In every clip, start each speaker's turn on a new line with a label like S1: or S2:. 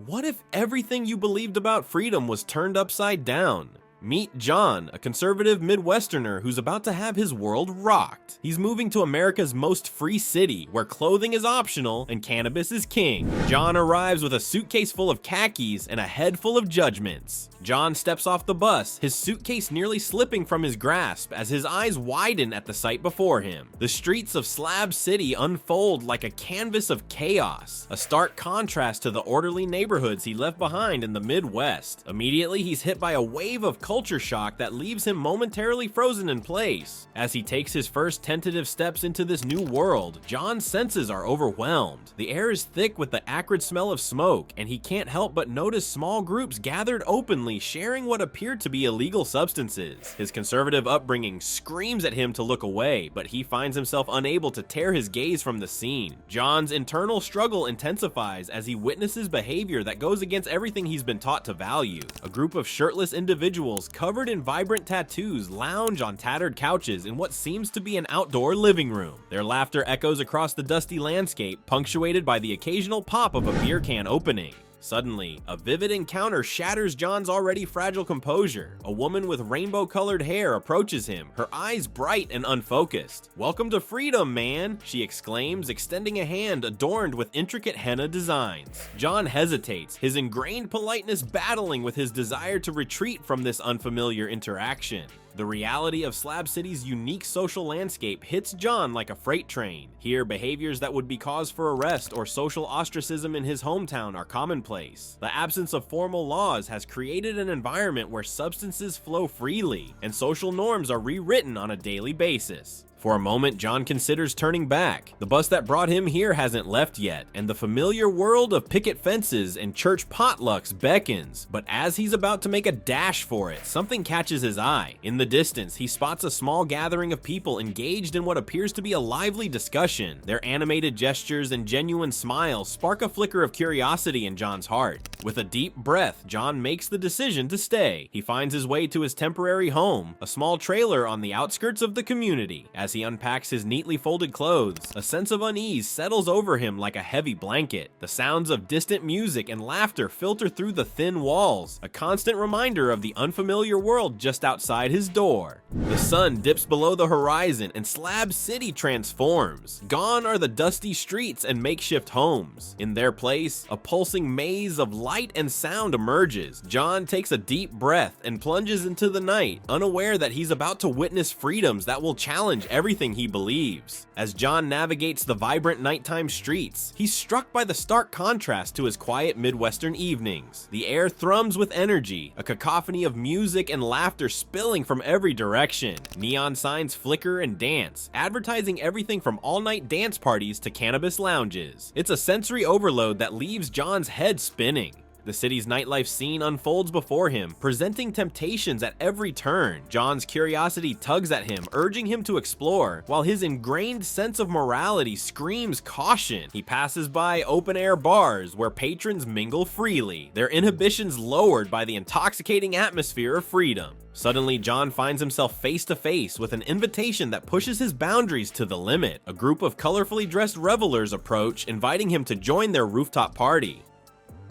S1: What if everything you believed about freedom was turned upside down? Meet John, a conservative Midwesterner who's about to have his world rocked. He's moving to America's most free city, where clothing is optional and cannabis is king. John arrives with a suitcase full of khakis and a head full of judgments. John steps off the bus, his suitcase nearly slipping from his grasp as his eyes widen at the sight before him. The streets of Slab City unfold like a canvas of chaos, a stark contrast to the orderly neighborhoods he left behind in the Midwest. Immediately, he's hit by a wave of culture shock that leaves him momentarily frozen in place. As he takes his first tentative steps into this new world, John's senses are overwhelmed. The air is thick with the acrid smell of smoke, and he can't help but notice small groups gathered openly sharing what appear to be illegal substances. His conservative upbringing screams at him to look away, but he finds himself unable to tear his gaze from the scene. John's internal struggle intensifies as he witnesses behavior that goes against everything he's been taught to value. A group of shirtless individuals covered in vibrant tattoos lounge on tattered couches in what seems to be an outdoor living room. Their laughter echoes across the dusty landscape, punctuated by the occasional pop of a beer can opening. Suddenly, a vivid encounter shatters John's already fragile composure. A woman with rainbow-colored hair approaches him, her eyes bright and unfocused. "Welcome to freedom, man," she exclaims, extending a hand adorned with intricate henna designs. John hesitates, his ingrained politeness battling with his desire to retreat from this unfamiliar interaction. The reality of Slab City's unique social landscape hits John like a freight train. Here, behaviors that would be cause for arrest or social ostracism in his hometown are commonplace. The absence of formal laws has created an environment where substances flow freely, and social norms are rewritten on a daily basis. For a moment, John considers turning back. The bus that brought him here hasn't left yet, and the familiar world of picket fences and church potlucks beckons. But as he's about to make a dash for it, something catches his eye. In the distance, he spots a small gathering of people engaged in what appears to be a lively discussion. Their animated gestures and genuine smiles spark a flicker of curiosity in John's heart. With a deep breath, John makes the decision to stay. He finds his way to his temporary home, a small trailer on the outskirts of the community. As he unpacks his neatly folded clothes, a sense of unease settles over him like a heavy blanket. The sounds of distant music and laughter filter through the thin walls, a constant reminder of the unfamiliar world just outside his door. The sun dips below the horizon and Slab City transforms. Gone are the dusty streets and makeshift homes. In their place, a pulsing maze of light and sound emerges. John takes a deep breath and plunges into the night, unaware that he's about to witness freedoms that will challenge everything he believes. As John navigates the vibrant nighttime streets, he's struck by the stark contrast to his quiet Midwestern evenings. The air thrums with energy, a cacophony of music and laughter spilling from every direction. Neon signs flicker and dance, advertising everything from all-night dance parties to cannabis lounges. It's a sensory overload that leaves John's head spinning. The city's nightlife scene unfolds before him, presenting temptations at every turn. John's curiosity tugs at him, urging him to explore, while his ingrained sense of morality screams caution. He passes by open-air bars where patrons mingle freely, their inhibitions lowered by the intoxicating atmosphere of freedom. Suddenly, John finds himself face to face with an invitation that pushes his boundaries to the limit. A group of colorfully dressed revelers approach, inviting him to join their rooftop party.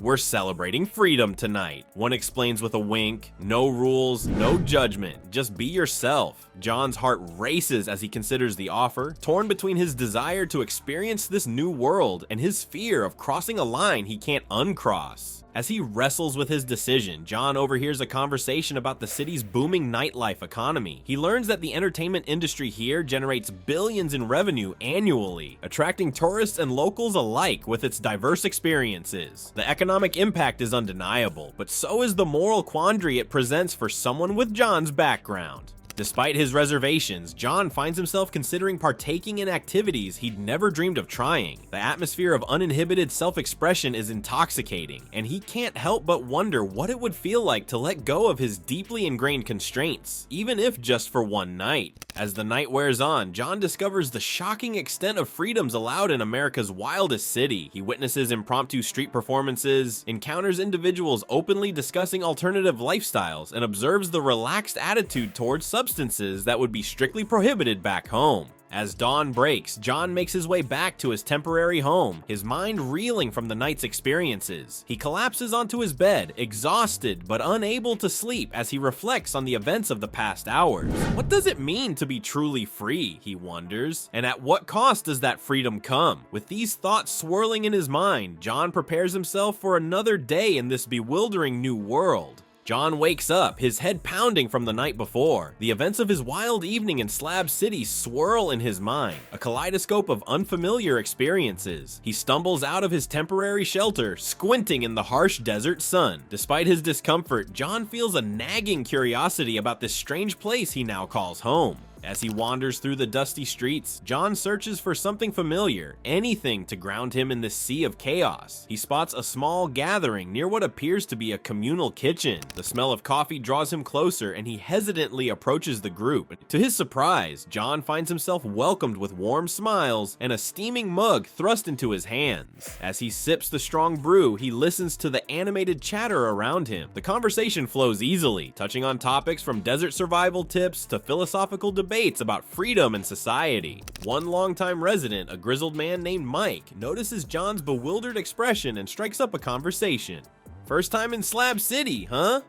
S1: "We're celebrating freedom tonight," one explains with a wink. "No rules, no judgment, just be yourself." John's heart races as he considers the offer, torn between his desire to experience this new world and his fear of crossing a line he can't uncross. As he wrestles with his decision, John overhears a conversation about the city's booming nightlife economy. He learns that the entertainment industry here generates billions in revenue annually, attracting tourists and locals alike with its diverse experiences. The economic impact is undeniable, but so is the moral quandary it presents for someone with John's background. Despite his reservations, John finds himself considering partaking in activities he'd never dreamed of trying. The atmosphere of uninhibited self-expression is intoxicating, and he can't help but wonder what it would feel like to let go of his deeply ingrained constraints, even if just for one night. As the night wears on, John discovers the shocking extent of freedoms allowed in America's wildest city. He witnesses impromptu street performances, encounters individuals openly discussing alternative lifestyles, and observes the relaxed attitude towards substances that would be strictly prohibited back home. As dawn breaks, John makes his way back to his temporary home, his mind reeling from the night's experiences. He collapses onto his bed, exhausted but unable to sleep as he reflects on the events of the past hours. What does it mean to be truly free, he wonders, and at what cost does that freedom come? With these thoughts swirling in his mind, John prepares himself for another day in this bewildering new world. John wakes up, his head pounding from the night before. The events of his wild evening in Slab City swirl in his mind, a kaleidoscope of unfamiliar experiences. He stumbles out of his temporary shelter, squinting in the harsh desert sun. Despite his discomfort, John feels a nagging curiosity about this strange place he now calls home. As he wanders through the dusty streets, John searches for something familiar, anything to ground him in this sea of chaos. He spots a small gathering near what appears to be a communal kitchen. The smell of coffee draws him closer, and he hesitantly approaches the group. To his surprise, John finds himself welcomed with warm smiles and a steaming mug thrust into his hands. As he sips the strong brew, he listens to the animated chatter around him. The conversation flows easily, touching on topics from desert survival tips to philosophical debates about freedom and society. One longtime resident, a grizzled man named Mike, notices John's bewildered expression and strikes up a conversation. "First time in Slab City, huh?"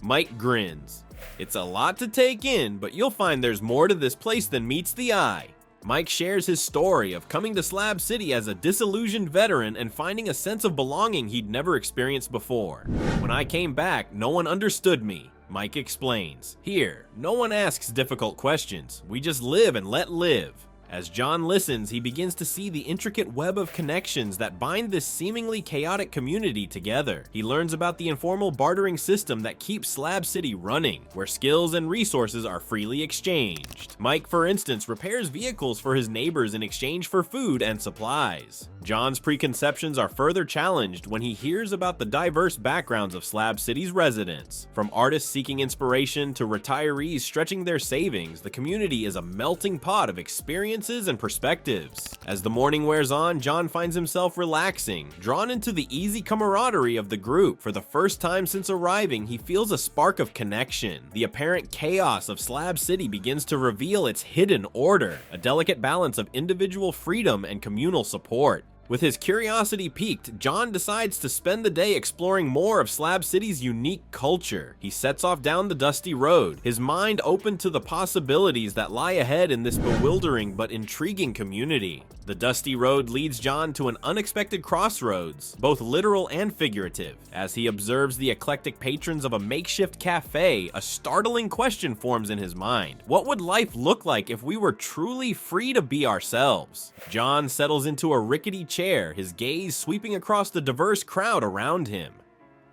S1: Mike grins. "It's a lot to take in, but you'll find there's more to this place than meets the eye." Mike shares his story of coming to Slab City as a disillusioned veteran and finding a sense of belonging he'd never experienced before. "When I came back, no one understood me," Mike explains. "Here, no one asks difficult questions. We just live and let live." As John listens, he begins to see the intricate web of connections that bind this seemingly chaotic community together. He learns about the informal bartering system that keeps Slab City running, where skills and resources are freely exchanged. Mike, for instance, repairs vehicles for his neighbors in exchange for food and supplies. John's preconceptions are further challenged when he hears about the diverse backgrounds of Slab City's residents. From artists seeking inspiration to retirees stretching their savings, the community is a melting pot of experiences and perspectives. As the morning wears on, John finds himself relaxing, drawn into the easy camaraderie of the group. For the first time since arriving, he feels a spark of connection. The apparent chaos of Slab City begins to reveal its hidden order, a delicate balance of individual freedom and communal support. With his curiosity piqued, John decides to spend the day exploring more of Slab City's unique culture. He sets off down the dusty road, his mind open to the possibilities that lie ahead in this bewildering but intriguing community. The dusty road leads John to an unexpected crossroads, both literal and figurative. As he observes the eclectic patrons of a makeshift cafe, a startling question forms in his mind. What would life look like if we were truly free to be ourselves? John settles into a rickety chair, his gaze sweeping across the diverse crowd around him.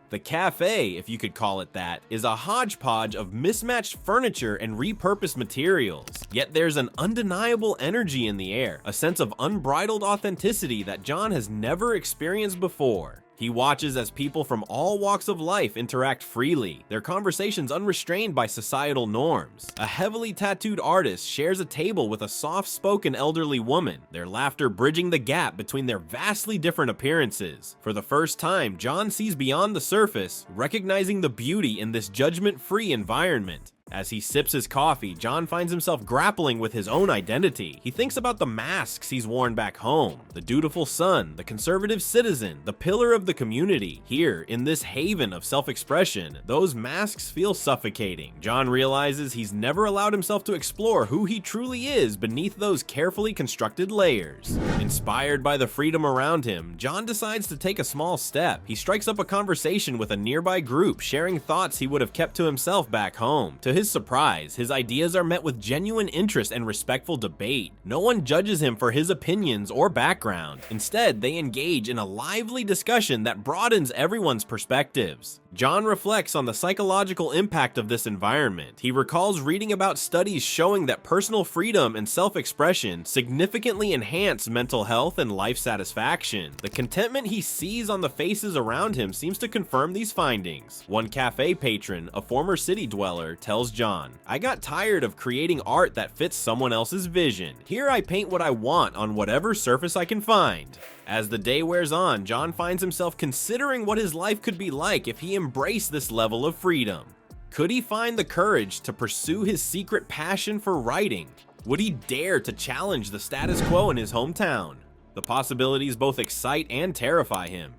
S1: The cafe, if you could call it that, is a hodgepodge of mismatched furniture and repurposed materials. Yet there's an undeniable energy in the air, a sense of unbridled authenticity that John has never experienced before. He watches as people from all walks of life interact freely, their conversations unrestrained by societal norms. A heavily tattooed artist shares a table with a soft-spoken elderly woman, their laughter bridging the gap between their vastly different appearances. For the first time, John sees beyond the surface, recognizing the beauty in this judgment-free environment. As he sips his coffee, John finds himself grappling with his own identity. He thinks about the masks he's worn back home, the dutiful son, the conservative citizen, the pillar of the community. Here, in this haven of self-expression, those masks feel suffocating. John realizes he's never allowed himself to explore who he truly is beneath those carefully constructed layers. Inspired by the freedom around him, John decides to take a small step. He strikes up a conversation with a nearby group, sharing thoughts he would have kept to himself back home. To his surprise, his ideas are met with genuine interest and respectful debate. No one judges him for his opinions or background. Instead, they engage in a lively discussion that broadens everyone's perspectives. John reflects on the psychological impact of this environment. He recalls reading about studies showing that personal freedom and self-expression significantly enhance mental health and life satisfaction. The contentment he sees on the faces around him seems to confirm these findings. One cafe patron, a former city dweller, tells John, "I got tired of creating art that fits someone else's vision. Here I paint what I want on whatever surface I can find." As the day wears on, John finds himself considering what his life could be like if he embraced this level of freedom. Could he find the courage to pursue his secret passion for writing? Would he dare to challenge the status quo in his hometown? The possibilities both excite and terrify him.